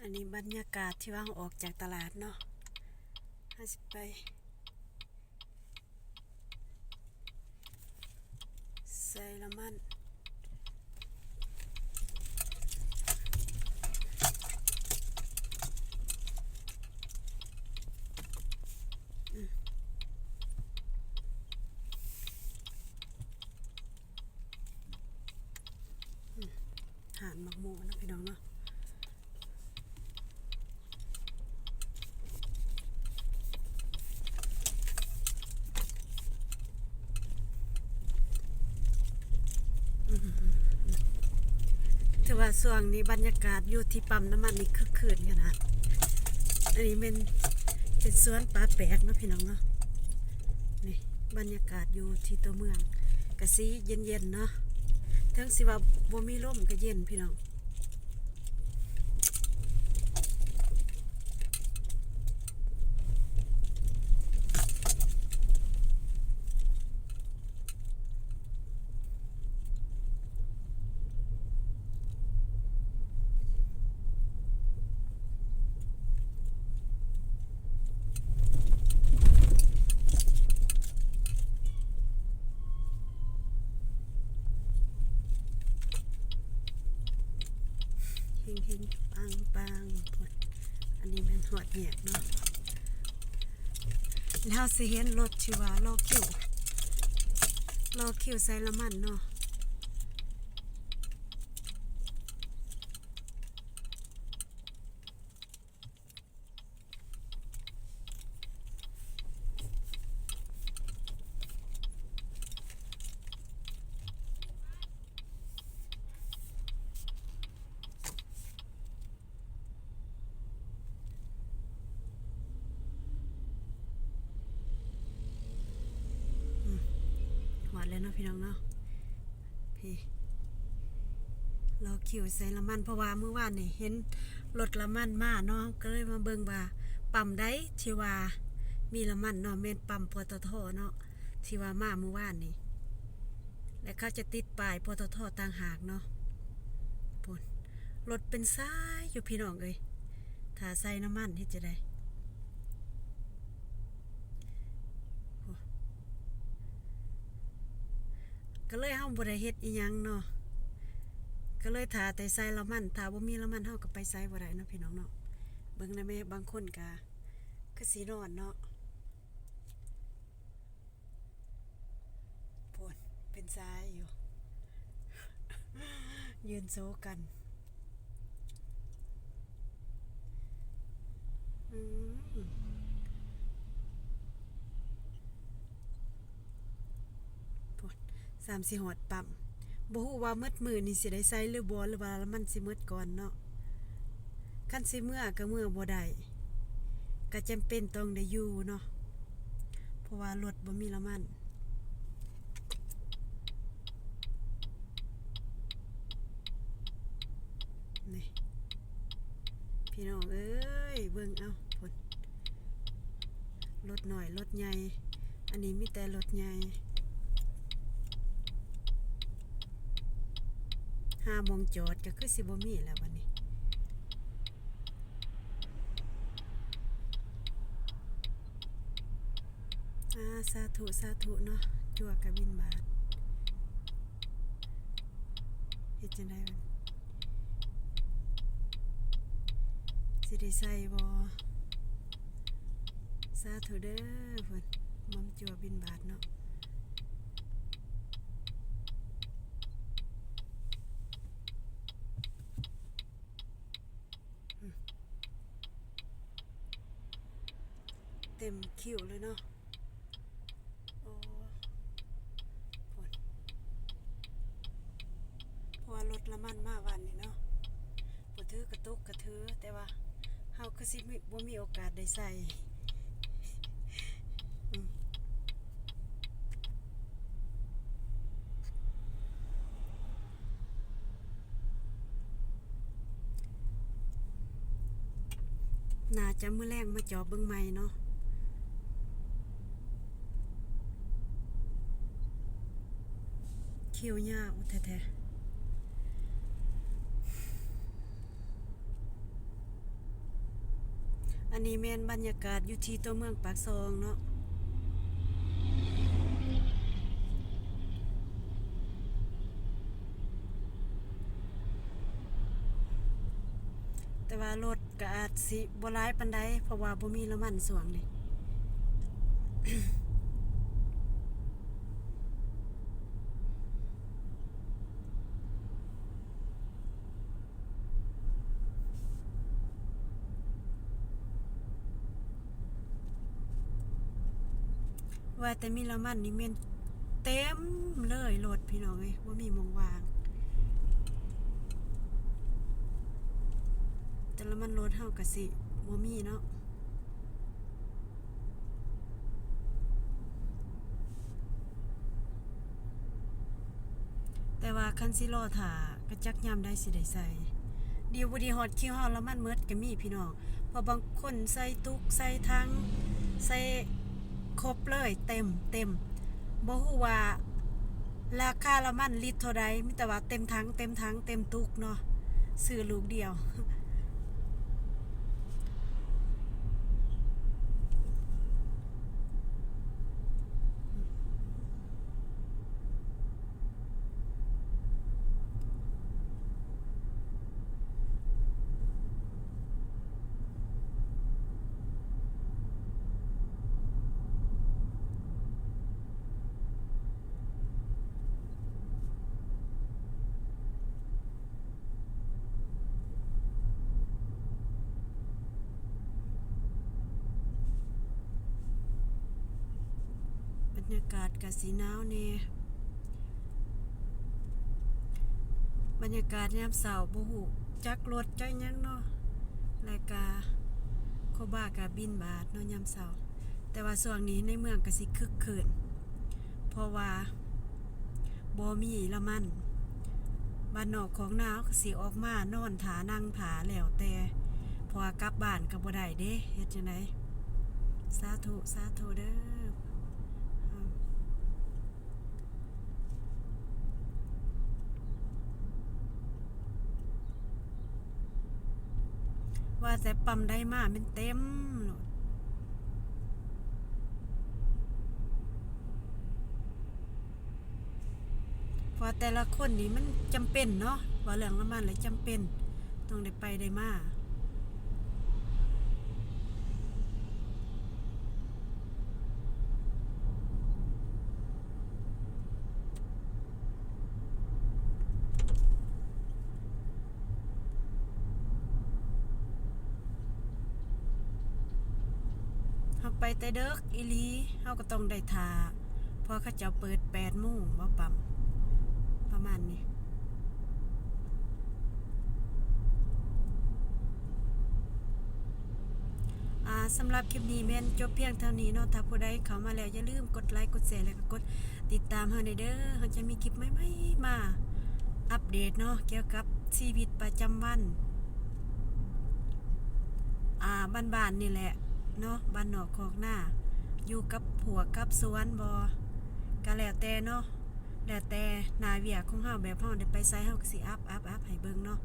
อันนี้บรรยากาศที่ว่าออกจากตลาดเนาะถ้าสิไปใส่ละมันหานมักโมนะพี่น้องเนาะถือว่าช่วงนี้บรรยากาศอยู่ที่ปั๊มน้ำมันนี่คึกคืนขนาดอันนี้เป็นสวนป่าแปลกเนาะพี่น้องเนาะนี่บรรยากาศอยู่ที่ตัวเมืองกะสีเย็นๆเนาะทั้งสิว่าบ่มีลมก็เย็นพี่น้องเฮงปังพุ่นอันนี้มันหอดแหกเนาะแล้วสิเห็นรถที่ว่ารอคิวใส่ละมันเนาะหอดเลยเนาะพี่น้องเนาะพี่รอคิวใส่ละมันเพราะว่าเมื่อวานนี่เห็นรถละมันมาเนาะก็เลยมาเบิ่งว่าปั๊มใดที่ว่ามีละมันเนาะแม่นปั๊มปตทเนาะที่ว่ามาเมื่อวานนี่และเขาจะติดป้ายปตทต่างหากเนาะพุ่นรถเป็นซ้ายอยู่พี่น้องเอ้ยถ้าใส่น้ำมันเฮ็ดจะได้ก็เลยเฮาบ่ได้เฮ็ดอีหยังเนาะก็เลยถ้าแต่ใส่ละมันถ้าบ่มีละมันเฮาก็ไปใส่บ่ได้เนาะพี่น้องเนาะเบิ่งได้แม่บางคนก็คือสินอนเนาะพุ่นเป็นซ้ายอยู่ ยืนโซกันอืมพุ่น3-4หอดปั๊มบ่ฮู้ว่าหมดมื้อนี่สิได้ใส่หรือบ่หรือว่ามันสิหมดก่อนเนาะคันสิเมื่อก็เมื่อบ่ได้ก็จำเป็นต้องได้อยู่เนาะเพราะว่ารถบ่มีละมันนี่พี่น้องเอ้ยเบิ่งเอาพุ่นรถน้อยรถใหญ่อันนี้มีแต่รถใหญ่5 โมงจอดก็คือสิบ่มีแล้ววันนี้สาธุเนาะจั่วกะบินบาทเฮ็ดจังได๋บัดสิได้ใส่บ่สาธุเด้อเพิ่นมอมจั่วบินบาทเนาะเต็มคิวเลยเนาะโอ้พุ่นเพราะว่ารถละมันมาวันนี้เนาะบ่ถือกระตุกกระถือแต่ว่าเฮาคือสิบ่มีโอกาสได้ใส่น่าจะมื้อแรงมาจอบเบิ่งใหม่เนาะคิวยาวแท้ๆ อันนี้แม่นบรรยากาศอยู่ที่ตัวเมืองปากซองเนาะแต่ว่ารถก็อาจสิบ่หลายปานใดเพราะว่าบ่มีน้ำมันสวงนี่ ว่าแต่มีน้ำมันนี่แม่นเต็มเลยรถพี่น้องเอ้ยบ่มีหม้องว่าง แต่ละมันรถเฮาก็สิบ่มีเนาะแต่ว่าคันสิรอท่าก็จักยามได้สิได้ใส่เดี๋ยวบ่ดีฮอดคิวเฮาแล้วมันหมดก็มีพี่น้องเพราะบางคนใส่ตุกใส่ถังใส่ครบเลยเต็มบ่ฮู้ว่าราคาละมันลิตรเท่าใดมีแต่ว่าเต็มถังเต็มตุกเนาะซื้อลูกเดียว บรรยากาศก็สิหนาวแน่บรรยากาศยามเช้าบ่ฮู้จักรถจักหยังเนาะแล้วก็โคบ้าก็บินบาทเนาะยามเช้าแต่ว่าช่วงนี้ในเมืองก็สิคึกคืนเพราะว่าบ่มีละมันบ้านนอกของนาวก็สิออกมานอนถานั่งถาแล้วแต่เพราะว่ากลับบ้านก็บ่ได้เด้เฮ็ดจังไดสาธุเด้อว่าแต่ปั๊มได้มาเป็นเต็มโลดเพราะแต่ละคนนี่มันจำเป็นเนาะว่าเรื่องละมันเลยจำเป็นต้องได้ไปได้มาเฮาไปแต่เด็กอีหลีเฮาก็ต้องได้ท่าเพราะเขาเจ้าเปิด8 โมงว่าปั๊มประมาณนี้สำหรับคลิปนี้แม่นจบเพียงเท่านี้เนาะถ้าผู้ใดเข้ามาแล้วอย่าลืมกดไลค์กดแชร์แล้วก็กดติดตามเฮาเด้อเฮาจะมีคลิปใหม่ๆมาอัปเดตเนาะเกี่ยวกับชีวิตประจำวันบ้านๆนี่แหละเนาะบ้านนอกคอกหน้าอยู่กับผัวกับสวนบ่ก็แล้วแต่เนาะแล้วแต่หน้าเวียกของเฮาแบบเฮาได้ไปไสเฮาก็สิอัพให้เบิ่งเนาะ